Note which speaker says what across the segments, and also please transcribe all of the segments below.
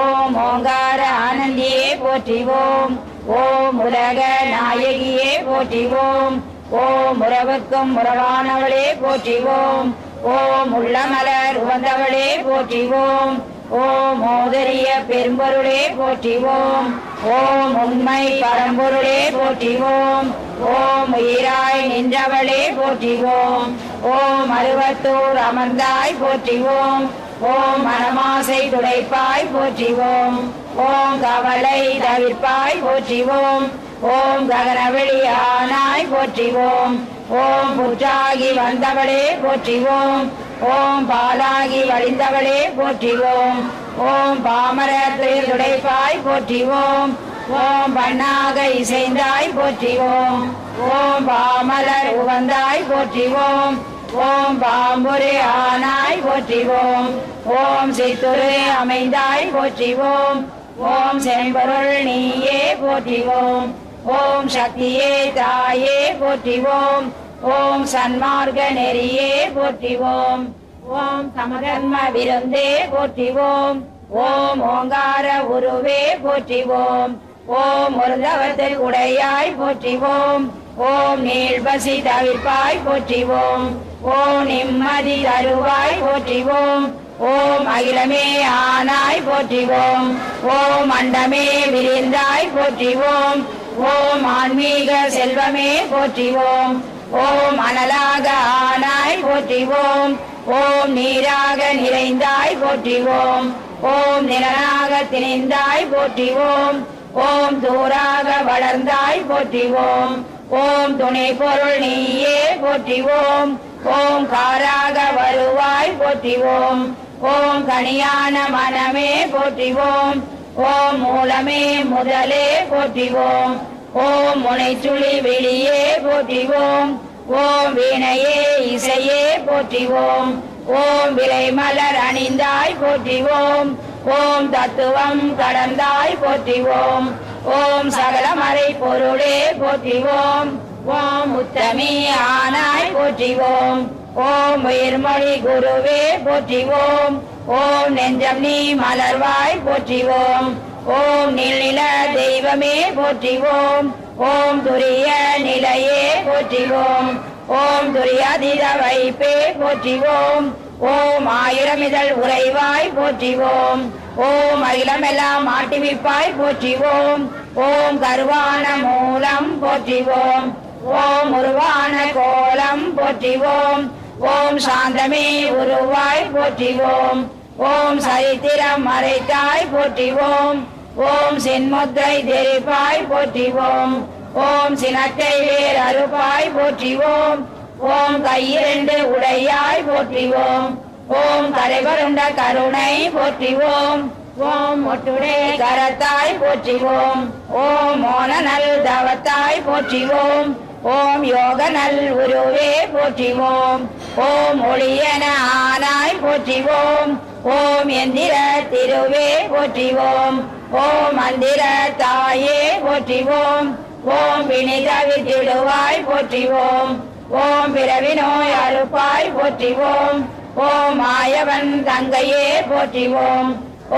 Speaker 1: ஓம் ஓங்கார ஆனந்தியே போற்றிவோம். ஓம் உலக நாயகியே போற்றிவோம். ஓம் உறவுக்கும் உறவானவளே போற்றிவோம். ஓம் உள்ளமலர் உவந்தவளே போற்றிவோம். ஓம் மோதரிய பெரும்பொருளே போற்றிவோம். ஓம் உண்மை பரம்பொருளே போற்றிவோம். ஓம் உயிராய் நின்றவளே போற்றிவோம். ஓம் அருவத்தூர் அமர்ந்தாய் போற்றிவோம். ஓம் மனமாசை துடைப்பாய் போற்றிவோம். ஓம் கவலை தவிர்ப்பாய் போற்றிவோம். ஓம் ககனவெளி ஆனாய் போற்றிவோம். ஓம் புற்றாகி வந்தவளே போற்றிவோம். ஓம் பாலாகி வழிந்தவளே போற்றிவோம். ஓம் பாமரத்தில் துடைப்பாய் போற்றிவோம். ஓம் பண்ணாக இசைந்தாய் போற்றிவோம். ஓம் பாமலர் உவந்தாய் போற்றிவோம். ஓம் பாம்புரே ஆனாய் போற்றிவோம். ஓம் சித்துரு அமைந்தாய் போற்றிவோம். ஓம் செம்பொருள் நீயே போற்றிவோம். ஓம் சக்தியே தாயே போற்றிவோம். ஓம் சன்மார்க்க நெறியே போற்றிவோம். ஓம் சமதர்ம விருந்தே போற்றிவோம். ஓம் ஓங்கார உருவே போற்றிவோம். ஓம் ஒருதவத்தில் உடையாய் போற்றிவோம். ஓம் நீள்பசி தவிர்ப்பாய் போற்றிவோம். ஓம் நிம்மதி தருவாய் போற்றிவோம். ஓம் அகிலமே ஆனாய் போற்றிவோம். ஓம் அண்டமே விரிந்தாய் போற்றிவோம். ஓம் ஆன்மீக செல்வமே போற்றிவோம். ஓம் அனலாக ஆனாய் போற்றிவோம். ஓம் நீராக நிறைந்தாய் போற்றிவோம். ஓம் நிலனாக திணிந்தாய் போற்றிவோம். ஓம் தூராக வளர்ந்தாய் போற்றிவோம். ஓம் துணை பொருள் நீயே போற்றிவோம். ஓம் காராக வருவாய் போற்றிவோம். ஓம் கனியான மனமே போற்றிவோம். ஓம் மூலமே முதலே போற்றிவோம். ஓம் முனைச்சுழி வெளியே போற்றிவோம். ஓம் வீணையே இசையே போற்றிவோம். ஓம் விலை மலர் அணிந்தாய் போற்றிவோம். ஓம் தத்துவம் கடந்தாய் போற்றிவோம். ஓம் சகலமறை பொருளே போற்றிவோம். ஓம் உத்தமி ஆனாய் போற்றிவோம். ஓம் உயிர்மொழி குருவே போற்றிவோம். ஓம் நெஞ்சம் நீ மலர்வாய் போற்றிவோம். ஓம் நீல தெய்வமே போற்றிவோம். ஓம் துரிய நிலையே போற்றிவோம். ஓம் துரியாதீத வைப்பே போற்றிவோம். ஓம் ஆயிரமிதழ் உறைவாய் போற்றிவோம். ஓம் அகிலமெல்லாம் ஆட்டிவிப்பாய் போற்றிவோம். ஓம் கருவான மூலம் போற்றிவோம். ஓம் உருவான கோலம் போற்றிவோம். ஓம் சாந்தமே உருவாய் போற்றிவோம். ஓம் சரித்திரம் மறைத்தாய் போற்றிவோம். ஓம் சென்முத்திரை தெரிப்பாய் போற்றிவோம். ஓம் சினத்தை வேர் அறுப்பாய் போற்றிவோம். ஓம் கையிரண்டு உடையாய் போற்றிவோம். ஓம் கரைவருண்ட கருணை போற்றிவோம். ஓம் ஒட்டுடே கரத்தாய் போற்றிவோம். ஓம் மோன நல் தவத்தாய் போற்றிவோம். ஓம் யோக நல் உருவே போற்றிவோம். ஓம் ஒளியன ஆனாய் போற்றிவோம். ஓம் எந்திர திருவே போற்றிவோம். ஓம் மந்திர தாயே போற்றிவோம். ஓம் வினிதவி திடுவாய் போற்றிவோம். ஓம் பிறவி நோய் அறுப்பாய் போற்றிவோம். ஓம் மாயவன் தங்கையே போற்றிவோம்.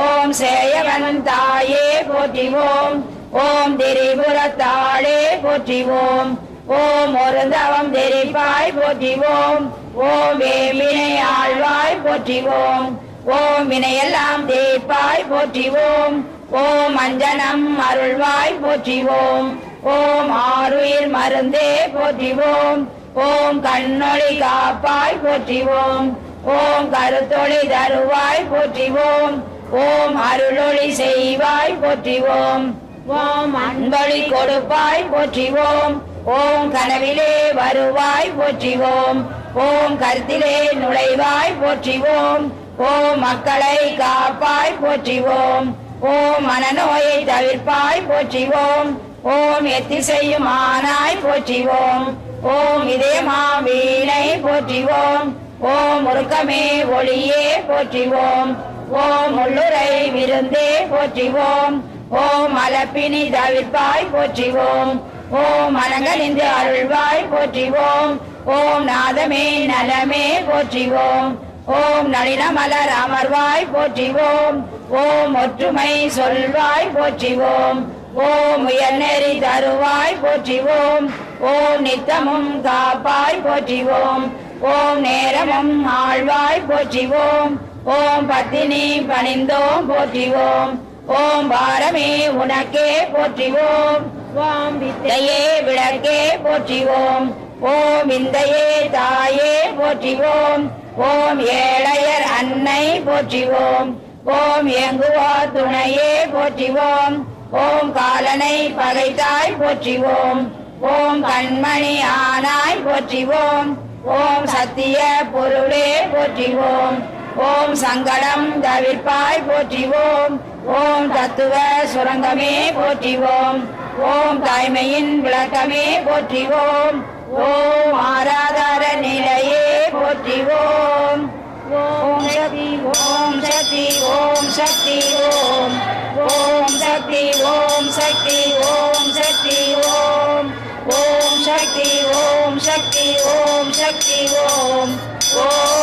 Speaker 1: ஓம் சேயவன் தாயே போற்றிவோம். ஓம் திரிபுரத்தாளே போற்றிவோம். ஓம் ஒருந்தவம் தெரிப்பாய் போற்றிவோம். ஓம் வேம்பினை ஆழ்வாய் போற்றிவோம். ஓம் வினையெல்லாம் தேய்ப்பாய் போற்றிவோம். ஓம் அஞ்சனம் அருள்வாய் போற்றிவோம். ஓம் ஆருயிர் மருந்தே போற்றிவோம். ஓம் கண்ணொளி காப்பாய் போற்றிவோம். ஓம் கருத்தொளி தருவாய் போற்றிவோம். ஓம் அருளொளி செய்வாய் போற்றிவோம். ஓம் அன்பொளி கொடுப்பாய் போற்றிவோம். ஓம் கனவிலே வருவாய் போற்றிவோம். ஓம் கருத்திலே நுழைவாய் போற்றிவோம். ஓம் மக்களை காப்பாய் போற்றிவோம். ஓம் மனநோயை தவிர்ப்பாய் போற்றிவோம். ஓம் எத்திசையும் ஆனாய் போற்றிவோம். ஓம் இதயமா வீணை போற்றிவோம். ஓம் முருக்கமே ஒளியே போற்றிவோம். ஓம் உள்ளுரை விருந்தே போற்றிவோம். ஓம் அலப்பினி தவிர்ப்பாய் போற்றிவோம். ஓம் அலங்கனிந்து அருள்வாய் போற்றிவோம். ஓம் நாதமே நலமே போற்றிவோம். ஓம் நளினமலர் அமர்வாய் போற்றிவோம் ஓம் ஒற்றுமை சொல்வாய் போற்றிவோம் ஓம் உயர்நெறி தருவாய் போற்றிவோம் ஓம் நித்தமும் காப்பாய் போற்றிவோம் ஓம் நேரமும் ஆழ்வாய் போற்றிவோம் ஓம் பத்தினி பணிந்தோம் போற்றிவோம் ஓம் பாரமே உனக்கே போற்றிவோம் ஓம் வித்தையே விளக்கே போற்றிவோம் ஓம் விந்தையே தாயே போற்றிவோம் ஓம் ஏழையர் அன்னை போற்றிவோம் ஓம் ஏங்குவார் துணையே போற்றிவோம் ஓம் காலனை பகைத்தாய் போற்றிவோம் ஓம் கண்மணி ஆனாய் போற்றிவோம் ஓம் சத்திய பொருளே போற்றிவோம் ஓம் சங்கடம் தவிர்ப்பாய் போற்றிவோம் ஓம் தத்துவ சுரங்கமே போற்றிவோம் ஓம் தாய்மையின் விளக்கமே போற்றிவோம் ஓம் ஆராதார நிலையே போற்றிவோம் ஓம் சக்தி ஓம் சக்தி ஓம் சக்தி ஓம் ஓம் சக்தி ஓம் சக்தி ஓம் சக்தி ஓம் ஓம் சக்தி ஓம் சக்தி ஓம் சக்தி ஓம் ஓம்